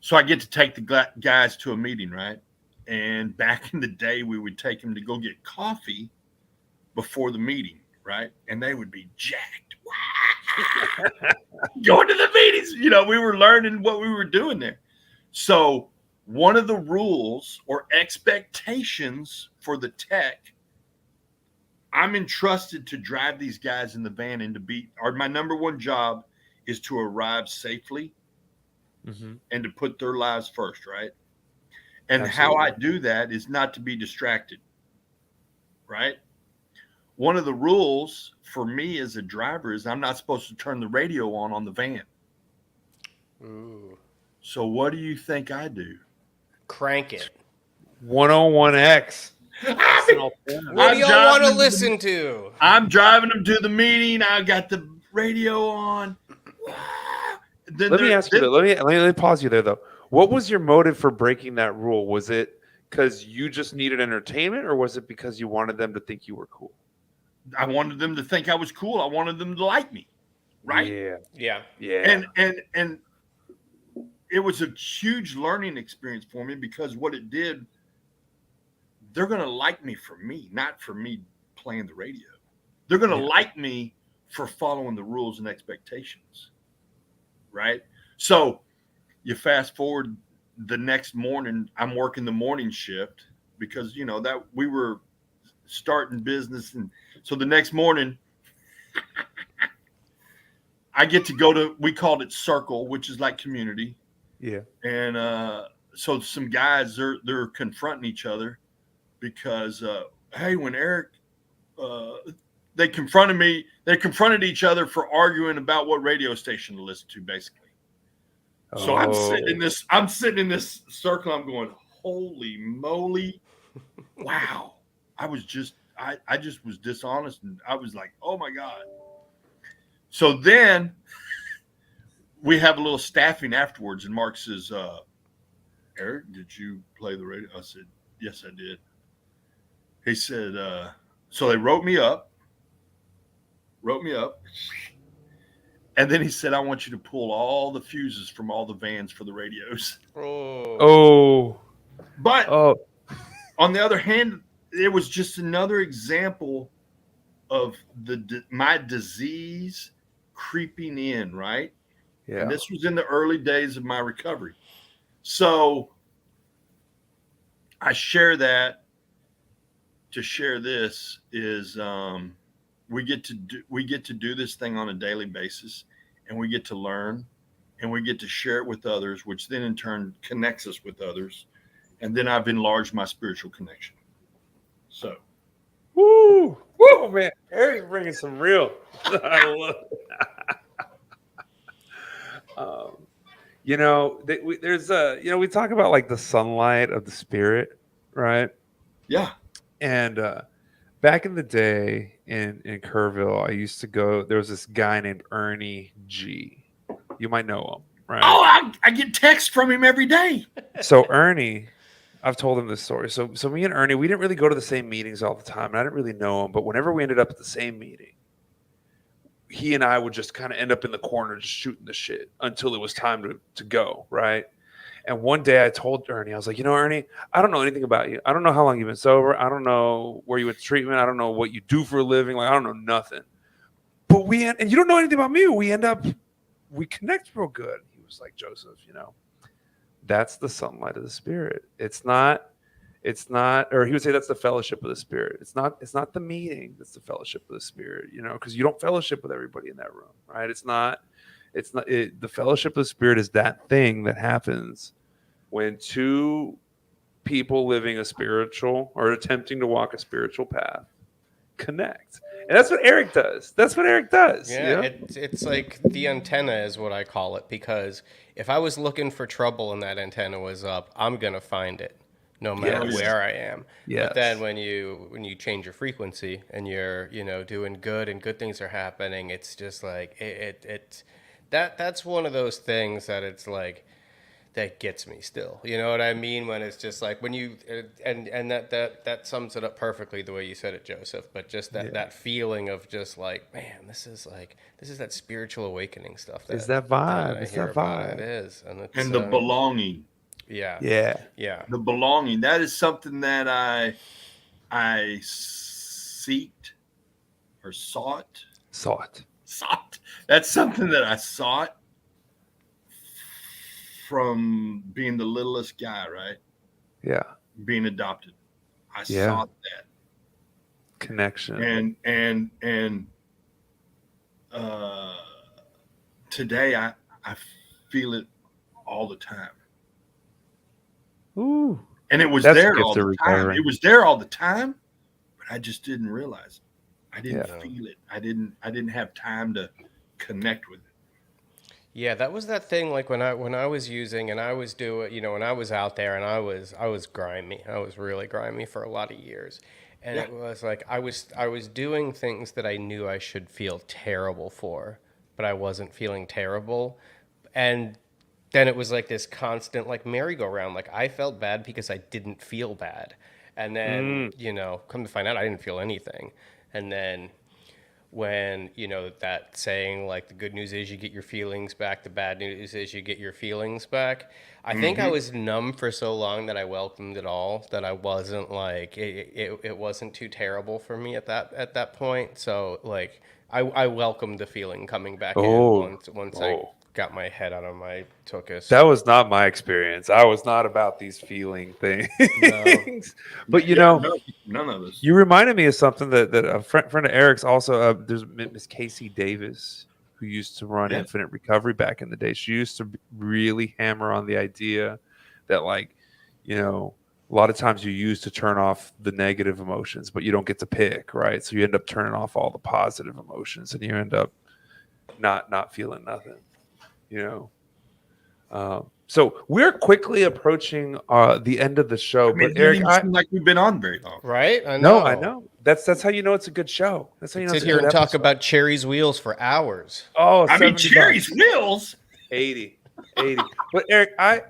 So I get to take the guys to a meeting, right? And back in the day, we would take them to go get coffee before the meeting, right? And they would be jacked. Going to the meetings. We were learning what we were doing there. So one of the rules or expectations for the tech, I'm entrusted to drive these guys in the van and my number one job is to arrive safely and to put their lives first, right? And how I Absolutely. do that is not to be distracted, right? One of the rules for me as a driver is I'm not supposed to turn the radio on the van. Ooh. So what do you think I do? Crank it. 101X. That's an alternative. What do I'm y'all want to driving them listen to? I'm driving them to the meeting. I got the radio on. Then Let me ask you though. Let me pause you there though. What was your motive for breaking that rule? Was it because you just needed entertainment, or was it because you wanted them to think you were cool? I wanted them to think I was cool. I wanted them to like me, right? Yeah. Yeah. And it was a huge learning experience for me because what it did, they're going to like me for me, not for me playing the radio. They're going to like me for following the rules and expectations, right? So you fast forward the next morning, I'm working the morning shift because, you know, that we were starting business. And so the next morning, I get to go to, we called it Circle, which is like community. Yeah. And so some guys, they're confronting each other because, hey, when Eric, they confronted each other for arguing about what radio station to listen to, basically. So I'm sitting in this circle. I'm going, holy moly. Wow. I just was dishonest. And I was like, oh my God. So then we have a little staffing afterwards. And Mark says, Eric, did you play the radio? I said, yes, I did. He said, so they wrote me up. And then he said, I want you to pull all the fuses from all the vans for the radios. But on the other hand, it was just another example of my disease creeping in, right? Yeah. And this was in the early days of my recovery. So I share that to share this is we get to do this thing on a daily basis, and we get to learn, and we get to share it with others, which then in turn connects us with others. And then I've enlarged my spiritual connection. So, woo, man, Eric bringing some real. I love it. You know, there's we talk about like the sunlight of the spirit, right? Yeah. And back in the day in Kerrville, I used to go. There was this guy named Ernie G. You might know him, right? Oh, I get texts from him every day. So Ernie, I've told him this story. So me and Ernie, we didn't really go to the same meetings all the time, and I didn't really know him. But whenever we ended up at the same meeting, he and I would just kind of end up in the corner just shooting the shit until it was time to go, right? And one day I told Ernie, I was like, Ernie, I don't know anything about you. I don't know how long you've been sober. I don't know where you went to treatment. I don't know what you do for a living. Like, I don't know nothing. But and you don't know anything about me. We connect real good. He was like, Joseph, that's the sunlight of the spirit. It's not, or he would say that's the fellowship of the spirit. It's not the meeting. It's the fellowship of the spirit, because you don't fellowship with everybody in that room, right? The fellowship of the spirit is that thing that happens when two people living a spiritual or attempting to walk a spiritual path connect. And that's what Eric does. Yeah, it's like the antenna is what I call it, because if I was looking for trouble and that antenna was up, I'm going to find it no matter where I am. Yes. But then when you change your frequency and you're, doing good and good things are happening, it's just like that's one of those things that it's like that gets me still. You know what I mean? When it's just like when you and that sums it up perfectly the way you said it, Joseph. But just that feeling of just like, man, this is that spiritual awakening stuff. It's that vibe. It's that vibe. It is, And the belonging. Yeah. The belonging. That is something that I seeked or sought. That's something that I sought from being the littlest guy, right? Yeah. Being adopted. I sought that connection. And today I feel it all the time. Ooh. And it was That's the there gift all of the time. recovery. It was there all the time, but I just didn't realize it. I didn't Yeah. feel it. I didn't have time to connect with it. Yeah, that was that thing. Like when I was using and I was doing, when I was out there and I was grimy. I was really grimy for a lot of years, and Yeah. it was like I was doing things that I knew I should feel terrible for, but I wasn't feeling terrible, and then it was like this constant like merry-go-round. Like I felt bad because I didn't feel bad, and then come to find out I didn't feel anything, and then when that saying like the good news is you get your feelings back, the bad news is you get your feelings back. I think I was numb for so long that I welcomed it all, that I wasn't like it wasn't too terrible for me at that point. So like I welcomed the feeling coming back in once I got my head out of my tuchus. That was not my experience. I was not about these feeling things. But none of us. you reminded me of something that a friend of Eric's also. There's Miss Casey Davis, who used to run Infinite Recovery back in the day. She used to really hammer on the idea that, like, a lot of times you use to turn off the negative emotions, but you don't get to pick, right? So you end up turning off all the positive emotions, and you end up not feeling nothing. So we're quickly approaching the end of the show. I mean, but Eric, it doesn't seem like we've been on very long. Right? I know. That's how you know it's a good show. That's how you know sit here and talk about Cherry's Wheels for hours. Oh, I mean, Cherry's Wheels. 80. But Eric, I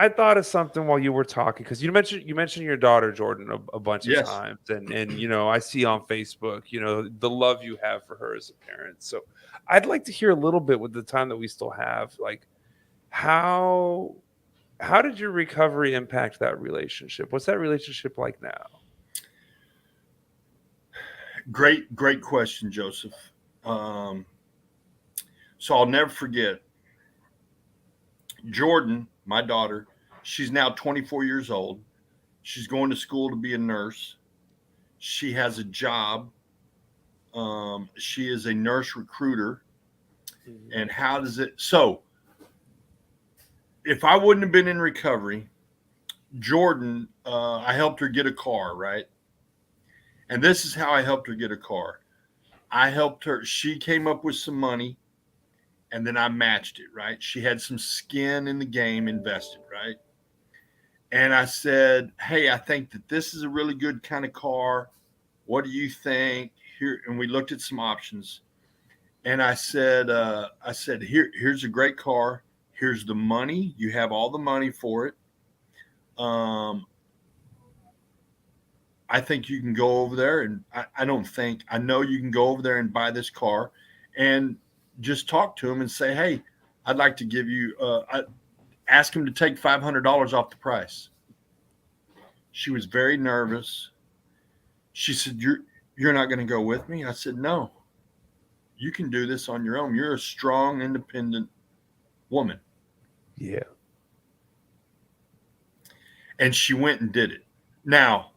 thought of something while you were talking, because you mentioned your daughter Jordan a bunch of times, and I see on Facebook the love you have for her as a parent. So I'd like to hear a little bit with the time that we still have, like how did your recovery impact that relationship? What's that relationship like now? Great question, Joseph. So I'll never forget Jordan, my daughter. She's now 24 years old. She's going to school to be a nurse. She has a job. She is a nurse recruiter. And how does it? So if I wouldn't have been in recovery, Jordan, I helped her get a car, right? And this is how I helped her get a car. I helped her. She came up with some money, and then I matched it, right? She had some skin in the game invested, right? And I said, hey, I think that this is a really good kind of car. What do you think? Here, and we looked at some options. And I said, here's a great car. Here's the money. You have all the money for it. I think you can go over there, and I know you can go over there and buy this car and just talk to him and say, hey, I'd like to give you, ask him to take $500 off the price. She was very nervous. She said, you're not going to go with me? I said, no, you can do this on your own. You're a strong, independent woman. Yeah. And she went and did it. Now,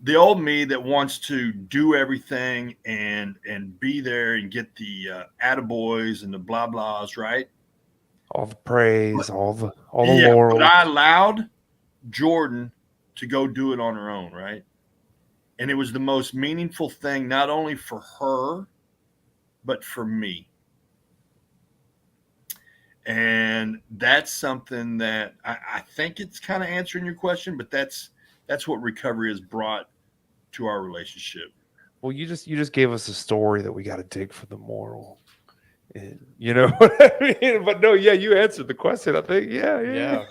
the old me that wants to do everything and be there and get the attaboys and the blah blahs, right? All the praise, all the laurels. But I allowed Jordan to go do it on her own, right? And it was the most meaningful thing, not only for her, but for me. And that's something that I think it's kind of answering your question, but that's what recovery has brought to our relationship. Well, you just gave us a story that we got to dig for the moral. And you know what I mean? But no, yeah, you answered the question, I think. Yeah.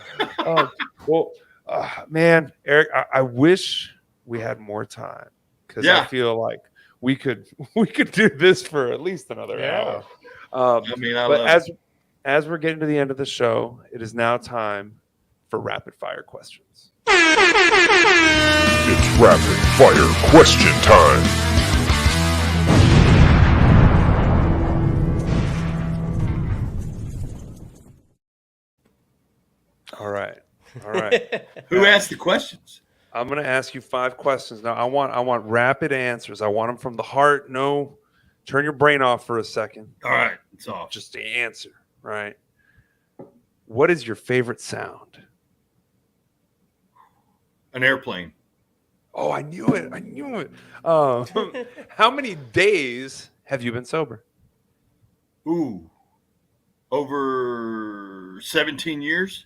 Man, Eric, I wish we had more time, because I feel like we could do this for at least another hour. As we're getting to the end of the show, it is now time for rapid fire questions. It's rapid fire question time. All right. Who asked the questions? I'm going to ask you 5 questions. Now, I want rapid answers. I want them from the heart. No, turn your brain off for a second. All right, it's off. Just the answer, right? What is your favorite sound? An airplane. Oh, I knew it. I knew it. How many days have you been sober? Ooh. Over 17 years?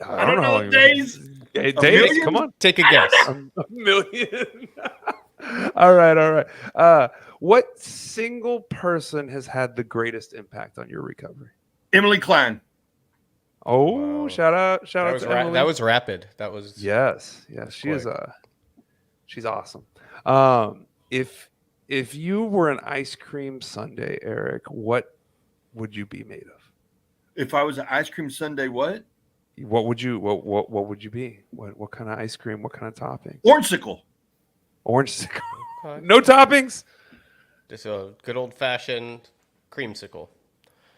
I don't know how long days. Hey, A days, million? come on. Take a guess. A million. All right, all right. What single person has had the greatest impact on your recovery? Emily Klein. Oh, Wow. shout out to Emily. That was rapid. That was Yes, she is quick. she's awesome. If you were an ice cream sundae, Eric, what would you be made of? If I was an ice cream sundae, what? What would you would you be? What kind of ice cream? What kind of toppings? Orangesicle. Orange. No toppings. Just a good old fashioned creamsicle.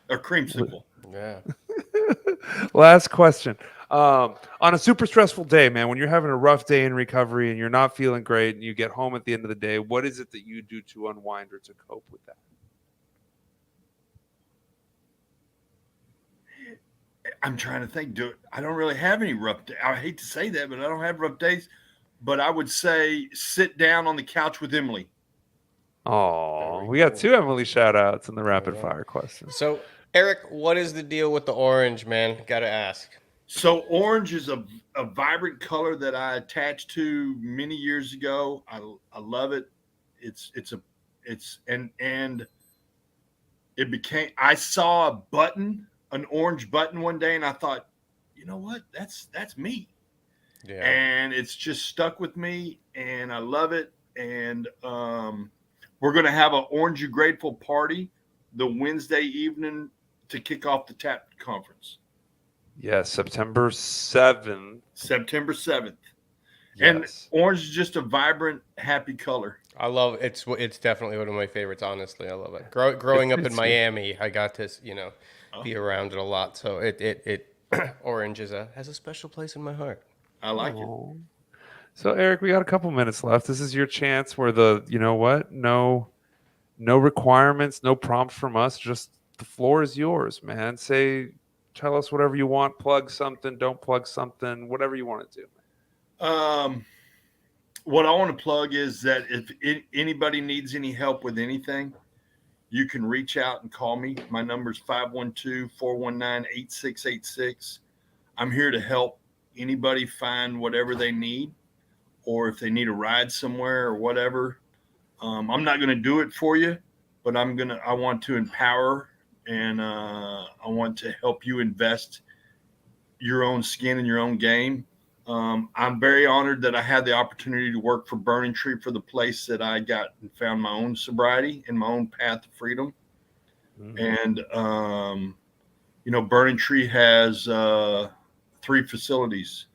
Or creamsicle. Yeah. Last question. On a super stressful day, man, when you're having a rough day in recovery and you're not feeling great and you get home at the end of the day, what is it that you do to unwind or to cope with that? I'm trying to think. I don't really have any rough days. I hate to say that, but I don't have rough days. But I would say sit down on the couch with Emily. Oh, we got 2 Emily shout outs in the rapid fire questions. So, Eric, what is the deal with the orange, man? Got to ask. So orange is a vibrant color that I attached to many years ago. I love it. And it became, I saw a button, an orange button one day, and I thought, you know what? That's me. Yeah. And it's just stuck with me, and I love it. And we're going to have an Orange You Grateful party the Wednesday evening to kick off the TAP conference. Yes, September 7th. September 7th. Yes. And orange is just a vibrant, happy color. I love it. It's definitely one of my favorites, honestly. I love it. Growing up in Miami, I got to, be around it a lot. So it orange has a special place in my heart. I like it. So Eric, we got a couple minutes left. This is your chance where no requirements, no prompt from us, just the floor is yours, man. Tell us whatever you want, plug something, don't plug something, whatever you want to do. What I want to plug is that if anybody needs any help with anything, you can reach out and call me. My number is 512-419-8686. I'm here to help anybody find whatever they need, or if they need a ride somewhere or whatever. I'm not going to do it for you, but I want to empower, and I want to help you invest your own skin in your own game. I'm very honored that I had the opportunity to work for Burning Tree, for the place that I got and found my own sobriety and my own path to freedom. Mm-hmm. And, Burning Tree has 3 facilities.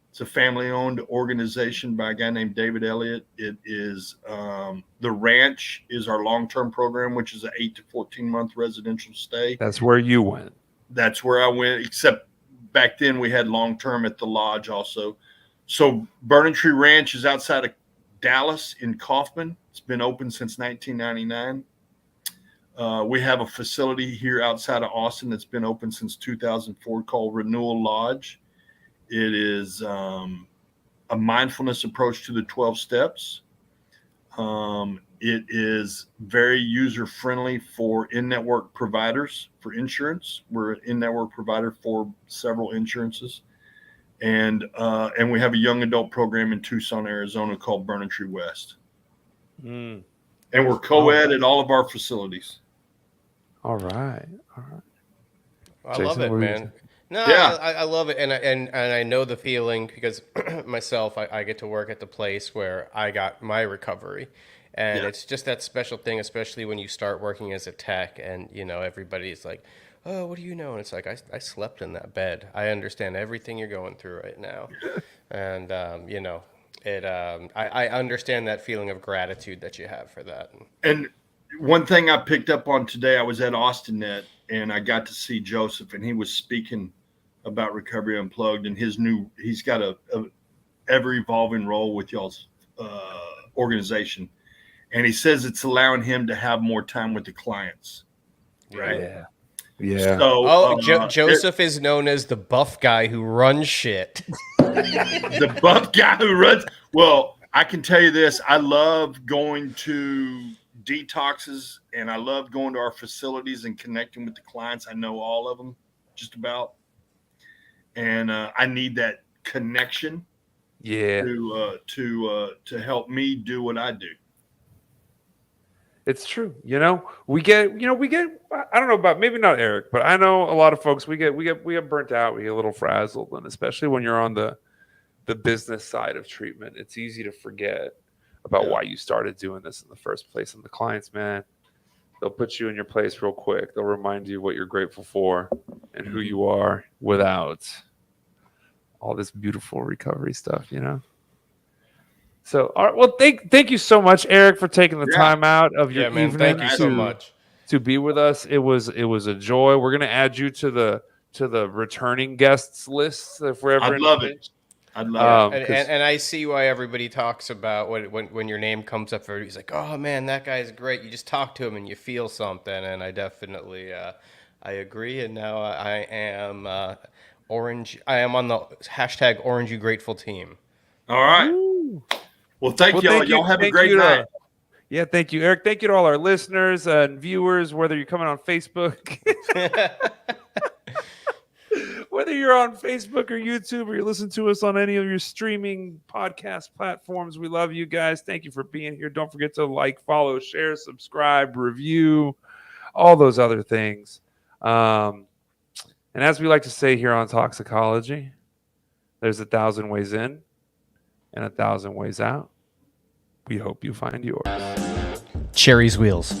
It's a family-owned organization by a guy named David Elliott. It is the ranch is our long-term program, which is an 8 to 14-month residential stay. That's where you went. That's where I went, except back then we had long-term at the lodge also. So Burning Tree Ranch is outside of Dallas in Kaufman. It's been open since 1999. We have a facility here outside of Austin that's been open since 2004 called Renewal Lodge. It is a mindfulness approach to the 12 steps. It is very user-friendly for in-network providers for insurance. We're an in-network provider for several insurances. And we have a young adult program in Tucson, Arizona called Burning Tree West. And we're co-ed at all of our facilities. All right. I Jason, love it, man. No, Yeah. I love it, and I know the feeling because myself, I get to work at the place where I got my recovery, and it's just that special thing, especially when you start working as a tech, and everybody's like, "Oh, what do you know?" And it's like I slept in that bed. I understand everything you're going through right now, and I understand that feeling of gratitude that you have for that. And one thing I picked up on today, I was at AustinNet and I got to see Joseph, and he was speaking about Recovery Unplugged and he's got a ever evolving role with y'all's organization. And he says it's allowing him to have more time with the clients. Right. Yeah. So, Joseph is known as the buff guy who runs shit. The buff guy who runs. Well, I can tell you this. I love going to detoxes, and I love going to our facilities and connecting with the clients. I know all of them, just about. And I need that connection to help me do what I do. It's true. We get, I don't know about, maybe not Eric, but I know a lot of folks, we get burnt out. We get a little frazzled. And especially when you're on the business side of treatment, it's easy to forget about why you started doing this in the first place. And the clients, man, they'll put you in your place real quick. They'll remind you what you're grateful for and who you are without all this beautiful recovery stuff, So, all right, well, thank you so much, Eric, for taking the time out of your evening. Thank you so much to be with us. It was a joy. We're gonna add you to the returning guests list if we're ever. I'd love it. And I see why everybody talks about when your name comes up. Everybody's like, "Oh man, that guy's great." You just talk to him and you feel something. And I definitely I agree. And now I am orange. I am on the hashtag Orange You Grateful team. All right. Woo. Well, thank y'all. Y'all have a great night. Yeah, thank you, Eric. Thank you to all our listeners and viewers, whether you're coming on Facebook, whether you're on Facebook or YouTube, or you're listening to us on any of your streaming podcast platforms. We love you guys. Thank you for being here. Don't forget to like, follow, share, subscribe, review, all those other things. And as we like to say here on Talksicology, there's 1,000 ways in and 1,000 ways out. We hope you find yours. Cherry's Wheels.